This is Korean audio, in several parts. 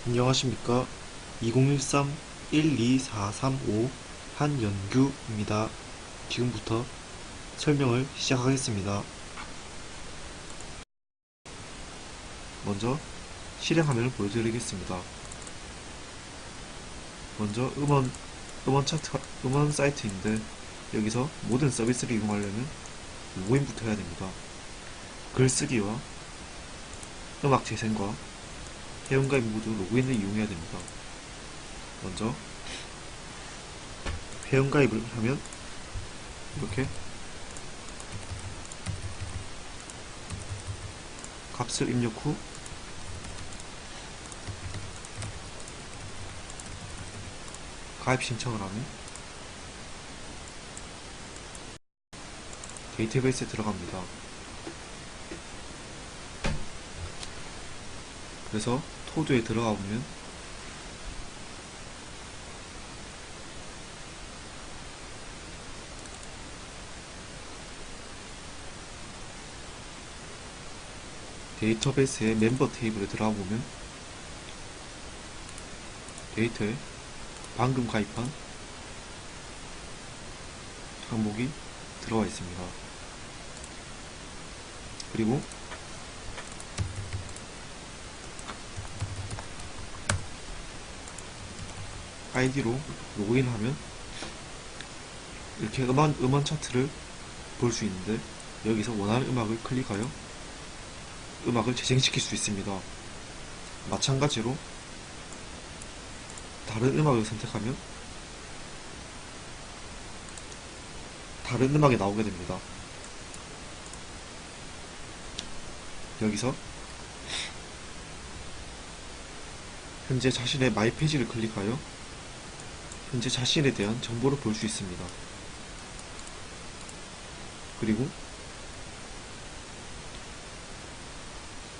안녕하십니까. 2013-12435 한연규입니다. 지금부터 설명을 시작하겠습니다. 먼저 실행화면을 보여드리겠습니다. 먼저 음원 차트, 음원 사이트인데 여기서 모든 서비스를 이용하려면 로그인부터 해야 됩니다. 글쓰기와 음악 재생과 회원가입 모두 로그인을 이용해야 됩니다. 먼저 회원가입을 하면 이렇게 값을 입력 후 가입 신청을 하면 데이터베이스에 들어갑니다. 그래서 토드에 들어가 보면 데이터베이스의 멤버 테이블에 들어가 보면 데이터에 방금 가입한 항목이 들어가 있습니다. 그리고 아이디로 로그인하면 이렇게 음원 차트를 볼 수 있는데 여기서 원하는 음악을 클릭하여 음악을 재생시킬 수 있습니다. 마찬가지로 다른 음악을 선택하면 다른 음악이 나오게 됩니다. 여기서 현재 자신의 마이 페이지를 클릭하여 현재 자신에 대한 정보를 볼 수 있습니다. 그리고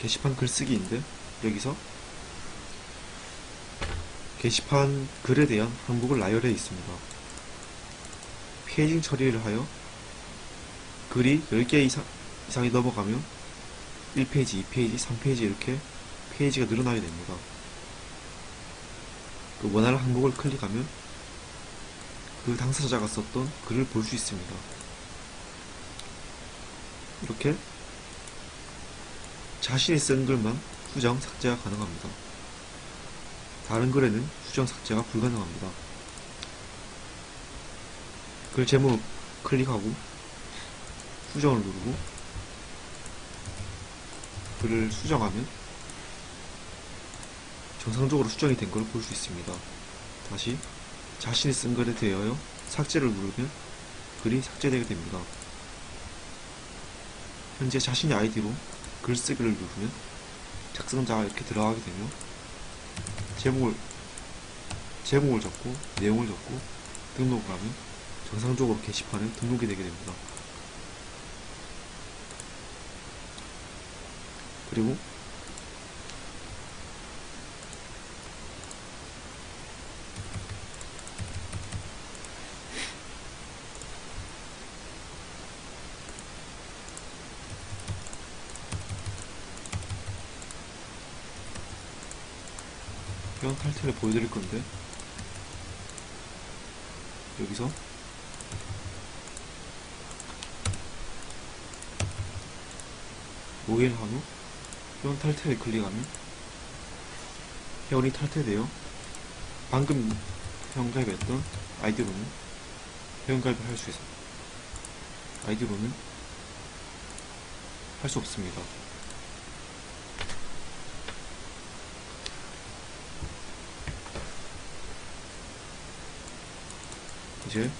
게시판 글쓰기인데 여기서 게시판 글에 대한 항목을 나열해 있습니다. 페이징 처리를 하여 글이 10개 이상이 넘어가면 1페이지, 2페이지, 3페이지 이렇게 페이지가 늘어나게 됩니다. 그 원하는 항목을 클릭하면 그 당사자가 썼던 글을 볼 수 있습니다. 이렇게 자신이 쓴 글만 수정, 삭제가 가능합니다. 다른 글에는 수정, 삭제가 불가능합니다. 글 제목 클릭하고 수정을 누르고 글을 수정하면 정상적으로 수정이 된 걸 볼 수 있습니다. 다시 자신이 쓴 글에 대하여 삭제를 누르면 글이 삭제되게 됩니다. 현재 자신의 아이디로 글쓰기를 누르면 작성자가 이렇게 들어가게 되며 제목을 적고 내용을 적고 등록을 하면 정상적으로 게시판에 등록이 되게 됩니다. 그리고 회원 탈퇴를 보여드릴 건데 여기서 로그인 한 후 회원 탈퇴를 클릭하면 회원이 탈퇴되어 방금 회원가입했던 아이디로는 회원가입을 할 수 있습니다. 아이디로는 할 수 없습니다. 이제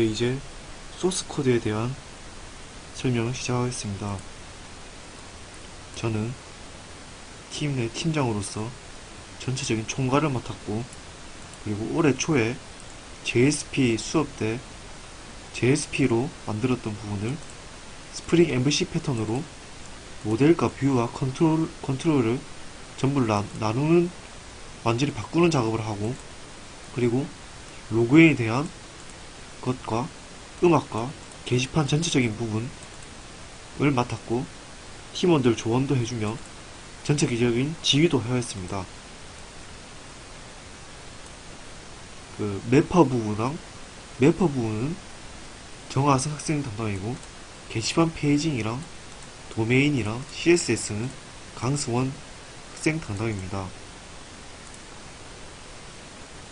이제 소스 코드에 대한 설명을 시작하겠습니다. 저는 팀 내 팀장으로서 전체적인 총괄을 맡았고, 그리고 올해 초에 JSP 수업 때 JSP로 만들었던 부분을 스프링 MVC 패턴으로 모델과 뷰와 컨트롤을 전부 나누는, 완전히 바꾸는 작업을 하고, 그리고 로그인에 대한 것과 음악과 게시판 전체적인 부분을 맡았고 팀원들 조언도 해주며 전체적인 지휘도 하였습니다. 그 매퍼 부분은 정하스 학생 담당이고 게시판 페이징이랑 도메인이랑 CSS는 강승원 학생 담당입니다.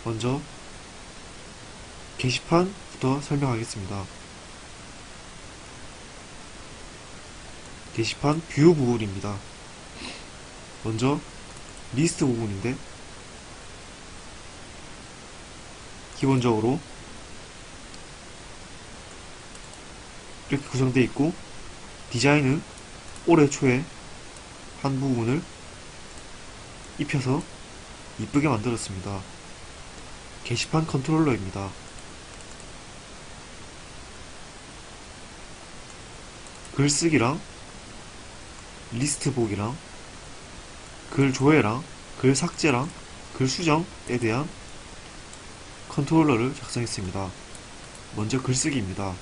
먼저 게시판부터 설명하겠습니다. 게시판 뷰 부분입니다. 먼저 리스트 부분인데 기본적으로 이렇게 구성되어 있고 디자인은 올해 초에 한 부분을 입혀서 이쁘게 만들었습니다. 게시판 컨트롤러입니다. 글쓰기랑 리스트 보기랑 글 조회랑 글 삭제랑 글 수정에 대한 컨트롤러를 작성했습니다. 먼저 글쓰기입니다.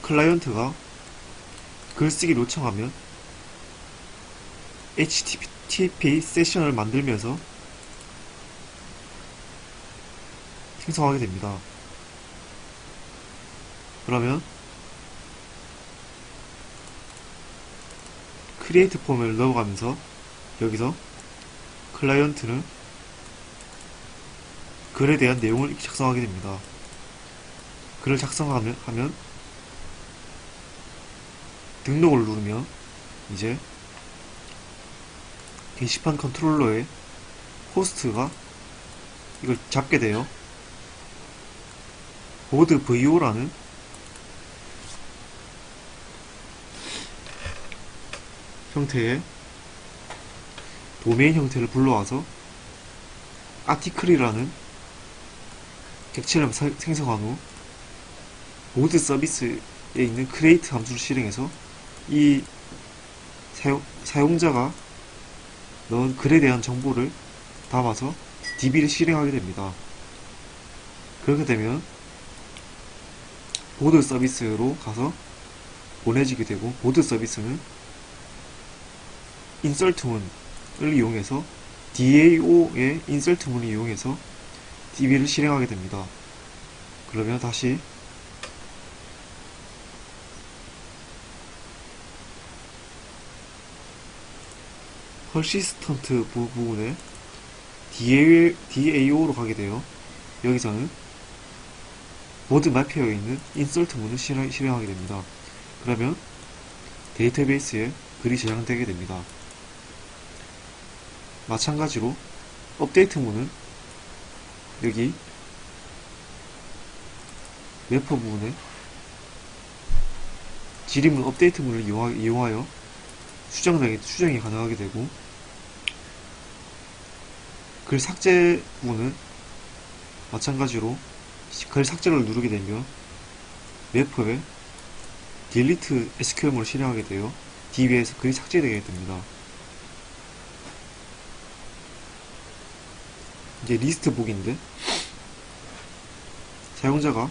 클라이언트가 글쓰기를 요청하면 HTTP 세션을 만들면서 생성하게 됩니다. 그러면 크리에이트 폼을 넣어가면서 여기서 클라이언트는 글에 대한 내용을 작성하게 됩니다. 글을 작성하면 등록을 누르면 이제 게시판 컨트롤러의 호스트가 이걸 잡게 돼요. 보드 VO라는 형태의 도메인 형태를 불러와서 아티클이라는 객체를 생성한 후 보드 서비스에 있는 create 함수를 실행해서 이 사용자가 넣은 글에 대한 정보를 담아서 DB를 실행하게 됩니다. 그렇게 되면 보드 서비스로 가서 보내지게 되고 보드 서비스는 인설트문을 이용해서 DAO의 인설트문을 이용해서 DB를 실행하게 됩니다. 그러면 다시 퍼시스턴트 부분에 DAO로 가게 돼요. 여기서는 보드 마피어에 있는 인설트문을 실행하게 됩니다. 그러면 데이터베이스에 글이 저장되게 됩니다. 마찬가지로 업데이트문은 여기 매퍼 부분에 지리문 업데이트문을 이용하여 수정이 가능하게 되고 글 삭제 부분은 마찬가지로 글 삭제를 누르게 되면 매퍼에 delete SQL문을 실행하게 되어 DB에서 글이 삭제되게 됩니다. 이제 리스트 보기인데 사용자가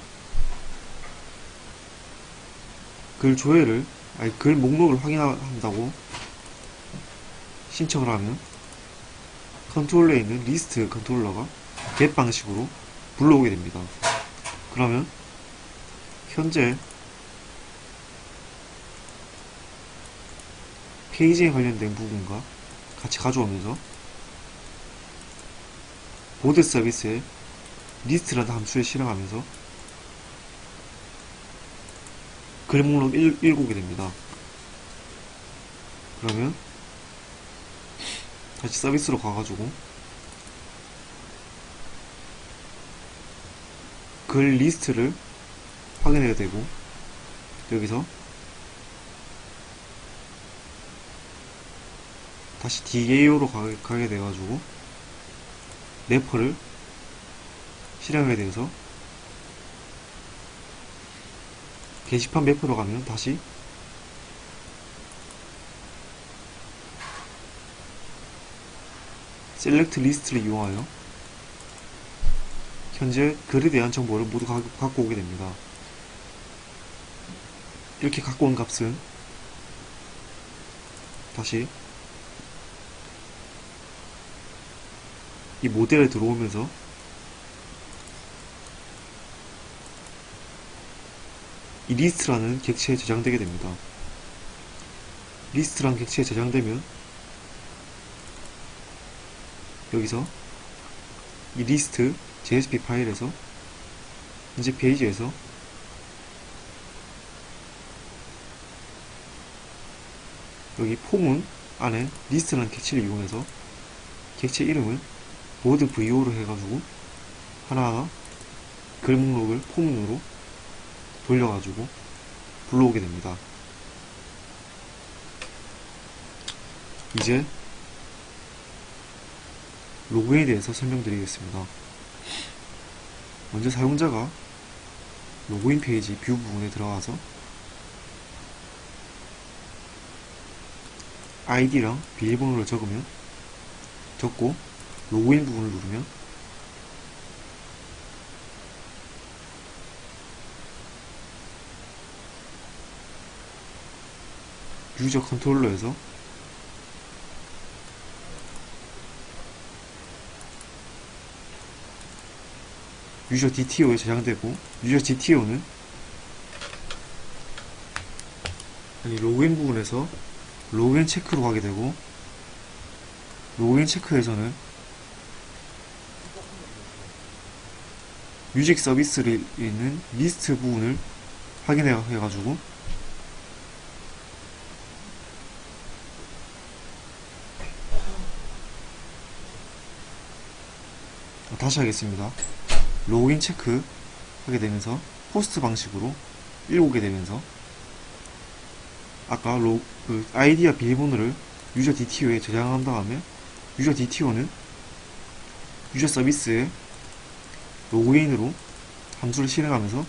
글 조회를 글 목록을 확인한다고 신청을 하면 컨트롤러에 있는 리스트 컨트롤러가 get 방식으로 불러오게 됩니다. 그러면 현재 페이지에 관련된 부분과 같이 가져오면서 보드 서비스에 리스트라는 함수를 실행하면서 글 목록 읽어오게 됩니다. 그러면 다시 서비스로 가가지고 글 리스트를 확인해야 되고 여기서 다시 DAO로 가게 돼가지고 매퍼를 실행하게 돼서 게시판 매퍼로 가면 다시 셀렉트 리스트를 이용하여 현재 글에 대한 정보를 모두 갖고 오게 됩니다. 이렇게 갖고 온 값은 다시 이 모델에 들어오면서 이 리스트라는 객체에 저장되게 됩니다. 리스트라는 객체에 저장되면 여기서 이 리스트 JSP 파일에서 현재 페이지에서 여기 폼은 안에 리스트라는 객체를 이용해서 객체 이름을 보드 VO로 해가지고 하나하나 글 목록을 폼으로 돌려가지고 불러오게 됩니다. 이제 로그인에 대해서 설명드리겠습니다. 먼저 사용자가 로그인 페이지 뷰 부분에 들어가서 아이디랑 비밀번호를 적고 로그인 부분을 누르면 유저 컨트롤러에서 유저 DTO에 저장되고, 유저 DTO는 로그인 부분에서 로그인 체크로 가게 되고, 로그인 체크에서는 뮤직 서비스를 있는 리스트 부분을 확인해가지고 다시 하겠습니다. 로그인 체크 하게 되면서 포스트 방식으로 읽어오게 되면서 아까 아이디와 비밀번호를 유저 DTO에 저장한 다음에 유저 DTO는 유저 서비스에 로그인으로 함수를 실행하면서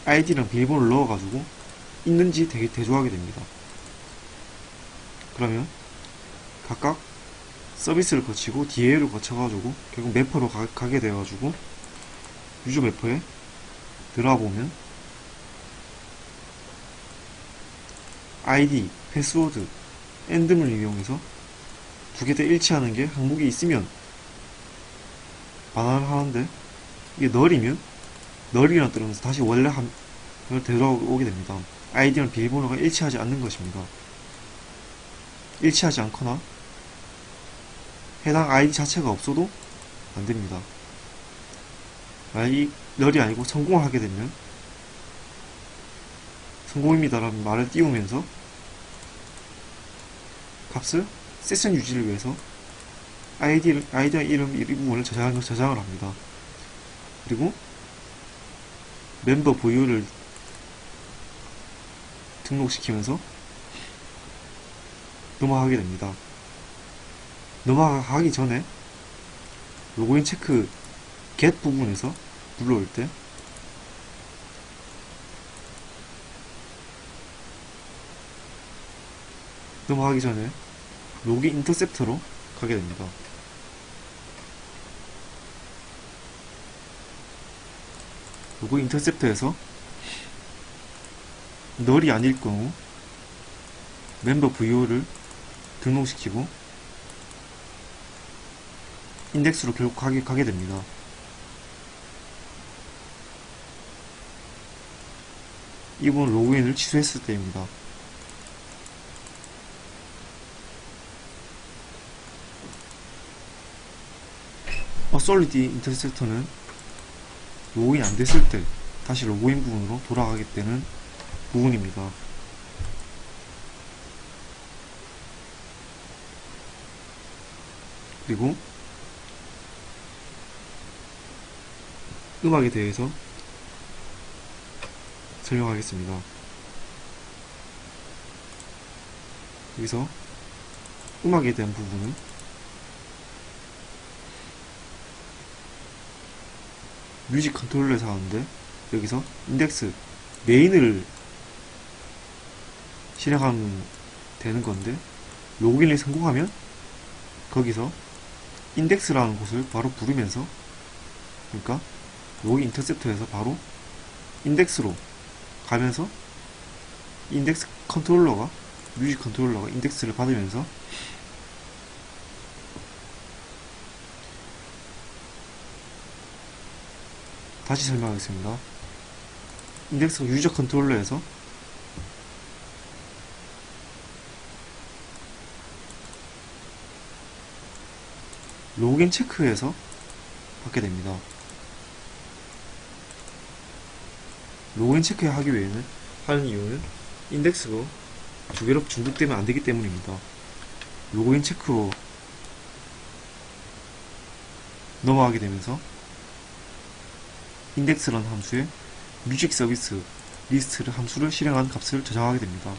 아이디랑 비밀번호를 넣어가지고 있는지 대조하게 됩니다. 그러면 각각 서비스를 거치고 DA를 거쳐가지고 결국 매퍼로 가게 돼가지고 유저 매퍼에 들어가 보면 ID, 패스워드, 엔드문을 이용해서 두 개 다 일치하는 게 항목이 있으면 반환을 하는데, 이게 널이면 널이라는 뜨면서 다시 원래 함을 되돌아오게 됩니다. 아이디랑 비밀번호가 일치하지 않는 것입니다. 일치하지 않거나 해당 아이디 자체가 없어도 안됩니다. 만약에 널이 아니고 성공을 하게 되면 성공입니다라는 말을 띄우면서 값을 세션 유지를 위해서 아이디와 이름 이 부분을 저장을 합니다. 그리고 멤버 VO를 등록시키면서 넘어가게 됩니다. 넘어가기 전에 로그인 체크 get 부분에서 불러올 때 넘어가기 전에 로그 인터셉터로 가게 됩니다. 로그 인터셉터에서 널이 아닐 경우 멤버 VO를 등록시키고 인덱스로 결국 가게 됩니다. 이번 로그인을 취소했을 때입니다. 어솔리티 인터셉터는 로그인 안 됐을 때 다시 로그인 부분으로 돌아가게 되는 부분입니다. 그리고 음악에 대해서 설명하겠습니다. 여기서 음악에 대한 부분은 뮤직 컨트롤러에서 하는데, 여기서 인덱스 메인을 실행하면 되는 건데, 로그인을 성공하면 거기서 인덱스라는 곳을 바로 부르면서 그러니까 여기 인터셉터에서 바로 인덱스로 가면서 인덱스 컨트롤러가 뮤직 컨트롤러가 인덱스를 받으면서 다시 설명하겠습니다. 인덱스가 유저 컨트롤러에서 로그인 체크해서 받게 됩니다. 로그인 체크하기 위해는 하는 이유는 인덱스가 두 개로 중복되면 안 되기 때문입니다. 로그인 체크로 넘어가게 되면서 인덱스라는 함수에 뮤직 서비스 리스트를 함수를 실행한 값을 저장하게 됩니다.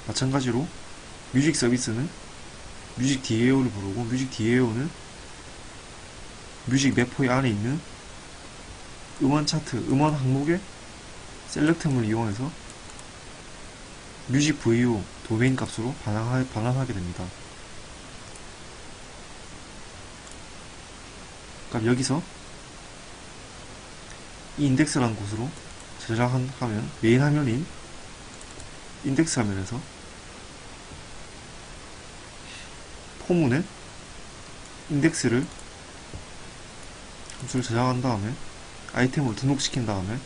마찬가지로 뮤직 서비스는 뮤직 DAO를 부르고 뮤직 DAO는 뮤직 매포의 안에 있는 음원 차트, 음원 항목의 셀렉트문을 이용해서 뮤직 VO 도메인 값으로 반환하게 됩니다. 그럼 여기서 이 인덱스라는 곳으로 저장하면 메인 화면인 인덱스 화면에서 포문에 인덱스를 함수를 저장한 다음에 아이템으로 등록시킨 다음에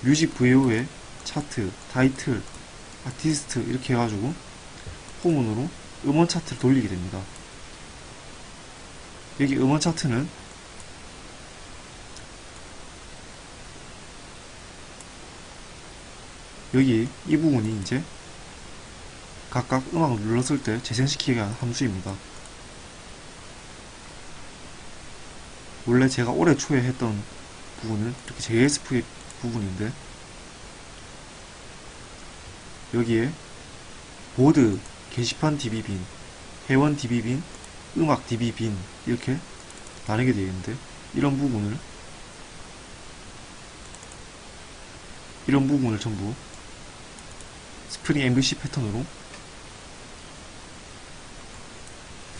뮤직 VO의 차트, 타이틀, 아티스트 이렇게 해가지고 포문으로 음원 차트를 돌리게 됩니다. 여기 음원 차트는 여기 이 부분이 이제 각각 음악을 눌렀을 때 재생시키게 하는 함수입니다. 원래 제가 올해 초에 했던 부분은 이렇게 JSP 부분인데 여기에 보드, 게시판 DB빈, 회원 DB빈, 음악 DB빈 이렇게 나누게 되어 있는데 이런 부분을 전부 스프링 MVC 패턴으로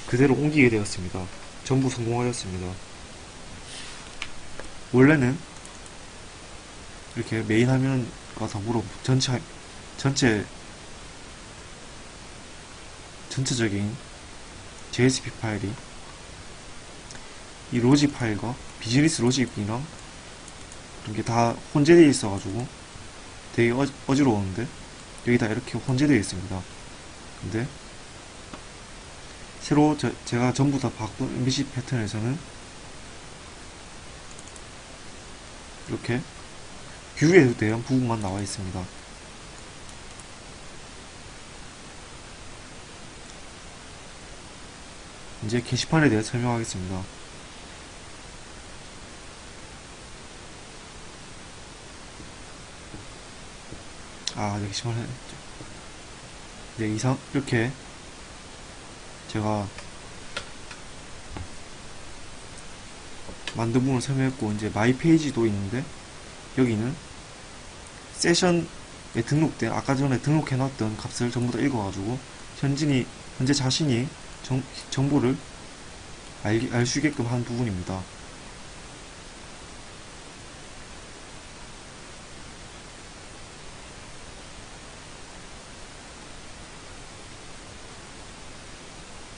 그대로 옮기게 되었습니다. 전부 성공하였습니다. 원래는 이렇게 메인 화면과 더불어 전체적인 JSP 파일이 이 로직 파일과 비즈니스 로직이랑 그런 게 다 혼재되어 있어가지고 되게 어지러웠는데 여기다 이렇게 혼재되어 있습니다. 근데 새로 제가 전부 다 바꾼 MVC 패턴에서는 이렇게 뷰에 대한 부분만 나와 있습니다. 이제 게시판에 대해 설명하겠습니다. 네, 게시판 했죠. 네, 이렇게 제가 만든 부분을 설명했고, 이제 마이 페이지도 있는데 여기는 세션에 등록된 아까 전에 등록해놨던 값을 전부 다 읽어가지고 현재 자신이 정보를 알 수 있게끔 한 부분입니다.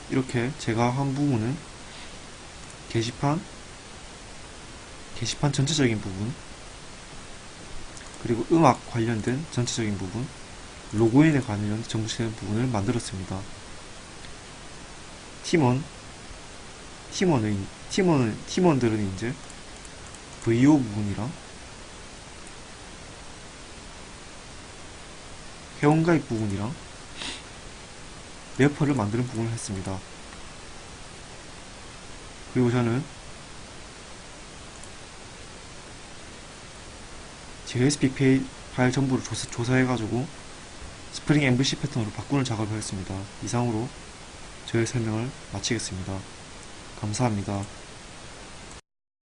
이렇게 제가 한 부분은 게시판 전체적인 부분, 그리고 음악 관련된 전체적인 부분, 로그인에 관련 전체적인 부분을 만들었습니다. 팀원들은 이제 VO 부분이랑 회원가입 부분이랑 매퍼를 만드는 부분을 했습니다. 그리고 저는 JSP 파일 전부를 조사해가지고 스프링 MVC 패턴으로 바꾸는 작업을 했습니다. 이상으로 저의 설명을 마치겠습니다. 감사합니다.